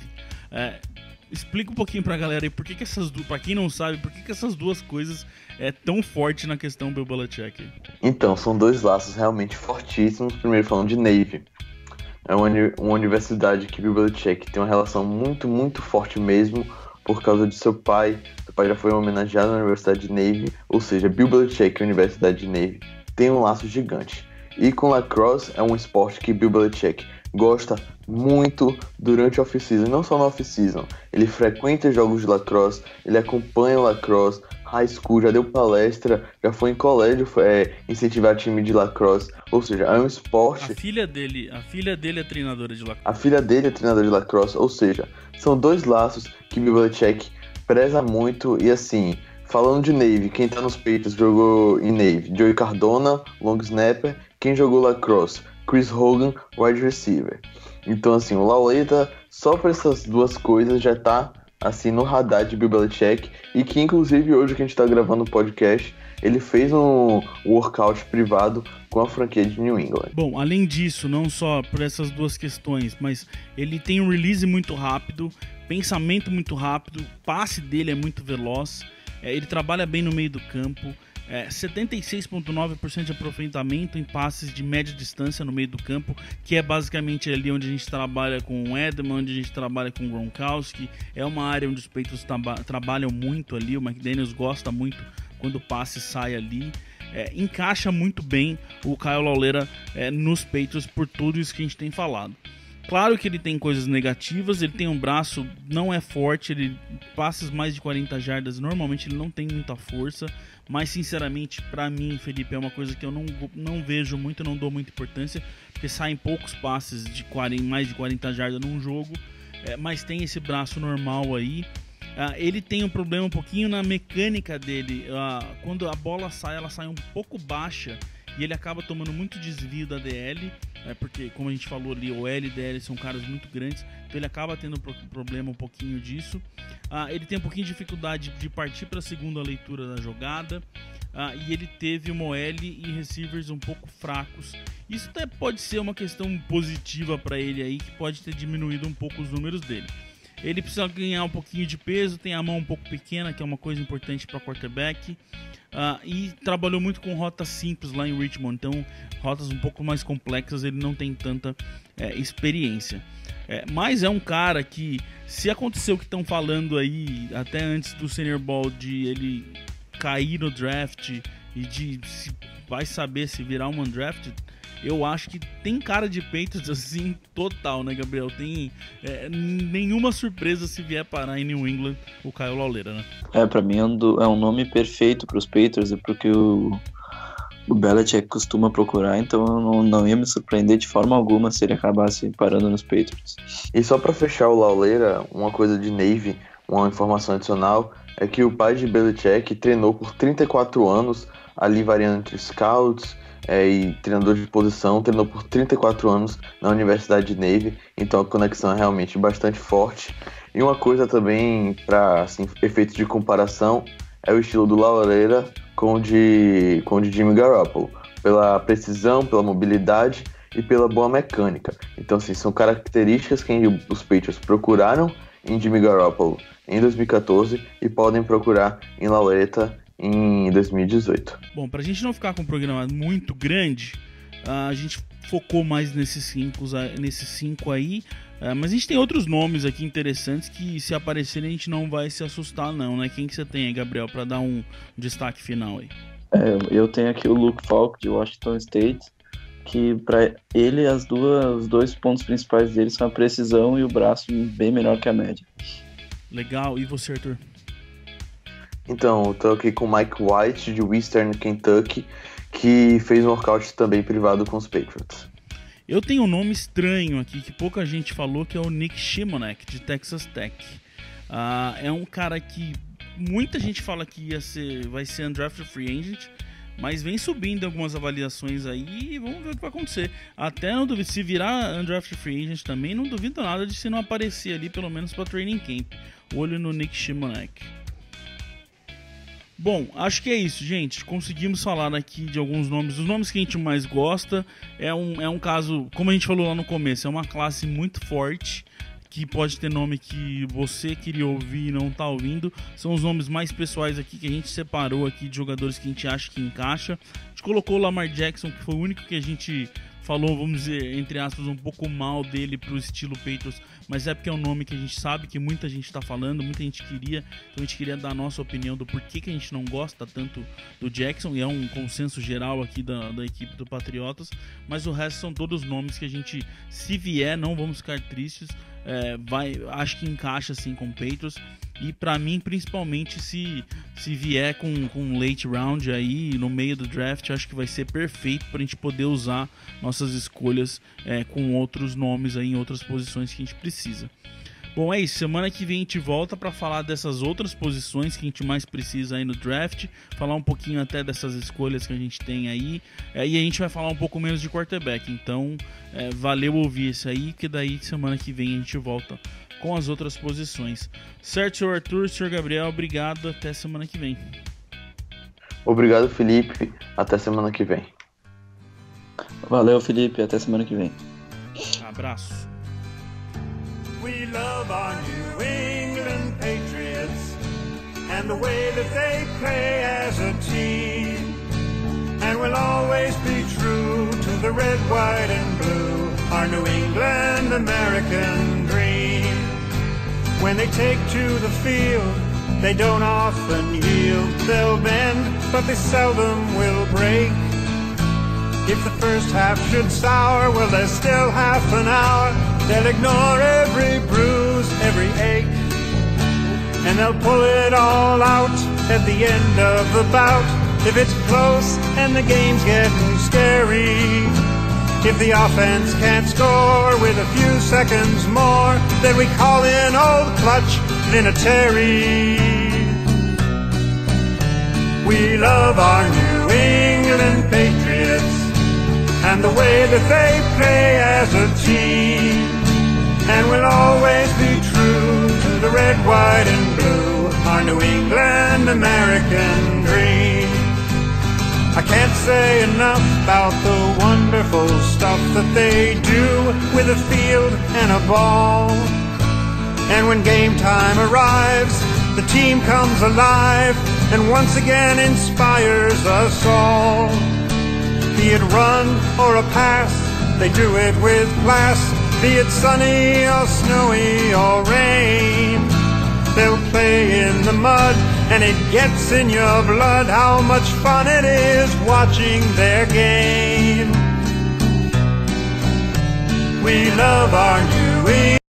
Explica um pouquinho pra galera aí por que essas duas, pra quem não sabe, por que essas duas coisas é tão forte na questão Bill Belichick. Então, são dois laços realmente fortíssimos. Primeiro falando de Navy. É uma universidade que Bill Belichick tem uma relação muito, muito forte mesmo, por causa de seu pai. Seu pai já foi homenageado na Universidade de Navy, ou seja, Bill Belichick e a Universidade de Navy tem um laço gigante. E com lacrosse é um esporte que Bill Belichick gosta muito durante a off-season, não só na off-season. Ele frequenta jogos de lacrosse, ele acompanha o lacrosse, high school, já deu palestra, já foi em colégio incentivar time de lacrosse, ou seja, é um esporte... A filha dele é treinadora de lacrosse. A filha dele é treinadora de lacrosse, ou seja, são dois laços que Bill Belichick preza muito. E assim, falando de Navy, quem tá nos Patriots jogou em Navy? Joey Cardona, long snapper. Quem jogou lacrosse? Chris Hogan, wide receiver. Então assim, o Lauletta, só por essas duas coisas já tá assim no radar de Bill Belichick, e que inclusive hoje que a gente tá gravando o podcast, ele fez um workout privado com a franquia de New England. Bom, além disso, não só por essas duas questões, mas ele tem um release muito rápido, pensamento muito rápido, passe dele é muito veloz, ele trabalha bem no meio do campo, 76,9% de aproveitamento em passes de média distância no meio do campo, que é basicamente ali onde a gente trabalha com o Edelman, onde a gente trabalha com o Gronkowski. É uma área onde os Patriots trabalham muito ali, o McDaniels gosta muito quando o passe sai ali. encaixa muito bem o Kyle Lauletta nos Patriots por tudo isso que a gente tem falado. Claro que ele tem coisas negativas, ele tem um braço, não é forte, ele passa mais de 40 jardas, normalmente ele não tem muita força, mas sinceramente, pra mim, Felipe, é uma coisa que eu não vejo muito, não dou muita importância, porque saem poucos passes de mais de 40 jardas num jogo, mas tem esse braço normal aí. Ele tem um problema um pouquinho na mecânica dele, quando a bola sai, ela sai um pouco baixa, e ele acaba tomando muito desvio da DL, porque, como a gente falou ali, o L e DL são caras muito grandes, então ele acaba tendo problema um pouquinho disso. Ele tem um pouquinho de dificuldade de partir para a segunda leitura da jogada, e ele teve uma OL e receivers um pouco fracos. Isso até pode ser uma questão positiva para ele aí, que pode ter diminuído um pouco os números dele. Ele precisa ganhar um pouquinho de peso, tem a mão um pouco pequena, que é uma coisa importante para quarterback. E trabalhou muito com rotas simples lá em Richmond, então rotas um pouco mais complexas ele não tem tanta experiência. Mas é um cara que, se acontecer o que estão falando aí, até antes do Senior Bowl, de ele cair no draft e vai saber se virar um undrafted, eu acho que tem cara de Patriots assim total, né, Gabriel? Tem nenhuma surpresa se vier parar em New England o Kyle Lauletta, né? Pra mim é um nome perfeito para os Patriots, porque o Belichick costuma procurar, então eu não ia me surpreender de forma alguma se ele acabasse parando nos Patriots. E só para fechar o Lauletta, uma coisa de Navy, uma informação adicional, é que o pai de Belichick treinou por 34 anos, ali variando entre scouts e treinador de posição, treinou por 34 anos na Universidade de Navy, então a conexão é realmente bastante forte. E uma coisa também, para efeitos de comparação, é o estilo do Lauletta com o de Jimmy Garoppolo, pela precisão, pela mobilidade e pela boa mecânica. Então, assim, são características que os Patriots procuraram em Jimmy Garoppolo em 2014 e podem procurar em Lauletta em 2018. Bom, pra gente não ficar com um programa muito grande, a gente focou mais nesses cinco aí, mas a gente tem outros nomes aqui interessantes que, se aparecerem, a gente não vai se assustar não, né? Quem que você tem aí, Gabriel, pra dar um destaque final aí? Eu tenho aqui o Luke Falk, de Washington State, que para ele os dois pontos principais dele são a precisão e o braço bem melhor que a média. Legal, e você, Arthur? Então, eu tô aqui com o Mike White, de Western Kentucky, que fez um workout também privado com os Patriots. Eu tenho um nome estranho aqui, que pouca gente falou, que é o Nick Shimonek, de Texas Tech. É um cara que muita gente fala que vai ser undrafted free agent, mas vem subindo algumas avaliações aí e vamos ver o que vai acontecer. Até não duvido, se virar undrafted free agent também, não duvido nada de se não aparecer ali, pelo menos para training camp. Olho no Nick Shimonek. Bom, acho que é isso, gente. Conseguimos falar aqui de alguns nomes. Os nomes que a gente mais gosta. É um caso, como a gente falou lá no começo, é uma classe muito forte, que pode ter nome que você queria ouvir e não está ouvindo. São os nomes mais pessoais aqui que a gente separou aqui de jogadores que a gente acha que encaixa. A gente colocou o Lamar Jackson, que foi o único que a gente falou, vamos dizer, entre aspas, um pouco mal dele pro estilo Patriots, mas é porque é um nome que a gente sabe que muita gente está falando, muita gente queria, então a gente queria dar a nossa opinião do porquê que a gente não gosta tanto do Jackson, e é um consenso geral aqui da equipe do Patriotas, mas o resto são todos nomes que a gente, se vier, não vamos ficar tristes, acho que encaixa assim com o Patriots. E pra mim, principalmente, se vier com late round aí, no meio do draft, acho que vai ser perfeito pra gente poder usar nossas escolhas com outros nomes aí, em outras posições que a gente precisa. Bom, é isso. Semana que vem a gente volta pra falar dessas outras posições que a gente mais precisa aí no draft, falar um pouquinho até dessas escolhas que a gente tem aí, e a gente vai falar um pouco menos de quarterback. Então, valeu ouvir isso aí, que daí semana que vem a gente volta com as outras posições. Certo, senhor Arthur, senhor Gabriel, obrigado, até semana que vem. Obrigado, Felipe, até semana que vem. Valeu, Felipe, até semana que vem. Abraço. We love our New England Patriots and the way that they play as a team. And we'll always be true to the red, white, and blue, our New England American dream. When they take to the field, They don't often yield, they'll bend, but they seldom will break. If the first half should sour, well, there's still half an hour. They'll ignore every bruise, every ache, and they'll pull it all out at the end of the bout. If it's close and the game's getting scary, if the offense can't score with a few seconds more, then we call in old clutch Vinatieri. We love our New England Patriots and the way that they play as a team, and we'll always be true to the red, white, and blue, our New England American dream. I can't say enough about the wonderful stuff that they do with a field and a ball. And when game time arrives, the team comes alive and once again inspires us all. Be it run or a pass, they do it with class. Be it sunny or snowy or rain, they'll play in the mud and it gets in your blood how much fun it is watching their game. We love our New England.